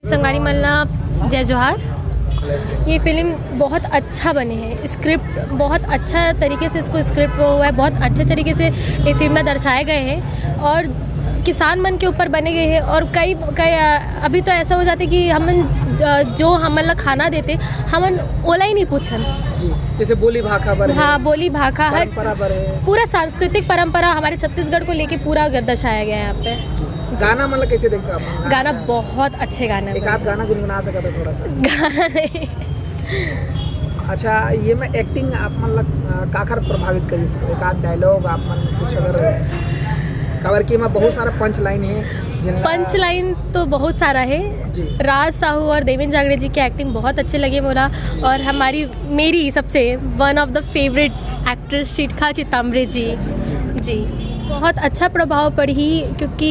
संगारी मल्ला जय जोहार। ये फ़िल्म बहुत अच्छा बने है, स्क्रिप्ट बहुत अच्छा तरीके से इसको स्क्रिप्ट हुआ है, बहुत अच्छे तरीके से ये फिल्म में दर्शाए गए हैं और किसान मन के ऊपर बने गए हैं। और कई अभी तो ऐसा हो जाता है कि हमन जो हमन खाना देते हमन ओला ही नहीं पूछन जी, जैसे बोली भाखा पर है, हाँ बोली भाखा हर है। पूरा सांस्कृतिक परंपरा हमारे छत्तीसगढ़ को लेके पूरा दर्शाया गया है यहाँ पे। गाना मतलब कैसे देखते हो आप? गाना बहुत अच्छे गाने एक आध गाना गुनगुना सका था थोड़ा सा? गाना नहीं। अच्छा, ये में एक्टिंग आप मतलब काखर प्रभावित करी इसको? एक आध डायलॉग आप मन कुछ अगर कवर की में बहुत सारा पंच लाइन है। पंच लाइन तो बहुत सारा है। राज साहू और देवेंद्र जागड़े जी की एक्टिंग बहुत अच्छे लगे मोरा। और मेरी सबसे one of the favourite actress Shikha Chitambare ji बहुत अच्छा प्रभाव पड़ी, क्योंकि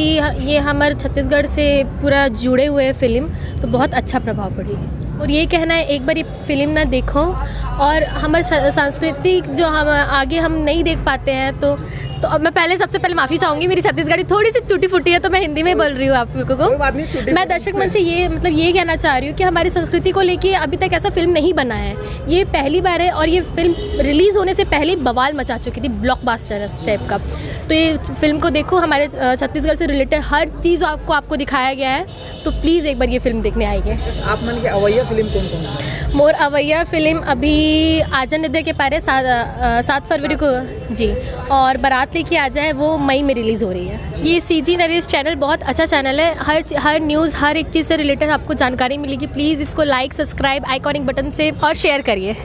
ये हमारे छत्तीसगढ़ से पूरा जुड़े हुए फिल्म, तो बहुत अच्छा प्रभाव पड़ी। और ये कहना है एक बार ये फिल्म ना देखो, और हमारे सांस्कृतिक जो हम आगे हम नहीं देख पाते हैं तो अब मैं सबसे पहले माफ़ी चाहूँगी, मेरी छत्तीसगढ़ी थोड़ी सी टूटी फूटी है तो मैं हिंदी में बोल रही हूँ आप लोगों को। मैं दर्शक मन से ये कहना चाह रही हूँ कि हमारी संस्कृति को लेके अभी तक ऐसा फिल्म नहीं बना है, ये पहली बार है। और ये फिल्म रिलीज़ होने से पहले ही बवाल मचा चुकी थी, ब्लॉकबस्टर टाइप का। तो ये फिल्म को देखो, हमारे छत्तीसगढ़ से रिलेटेड हर चीज़ आपको दिखाया गया है, तो प्लीज़ एक बार ये फिल्म देखने आइए। आप मन के अवैया फिल्म कौन सा? मोर अवैया फिल्म अभी आजा नदी के पारे 7 फरवरी को जी, और बारात लेके आ जाए वो मई में रिलीज़ हो रही है। ये CG नरेश चैनल बहुत अच्छा चैनल है, हर न्यूज़ हर एक चीज़ से रिलेटेड आपको जानकारी मिलेगी। प्लीज़ इसको लाइक, सब्सक्राइब, आइकॉनिक बटन से और शेयर करिए।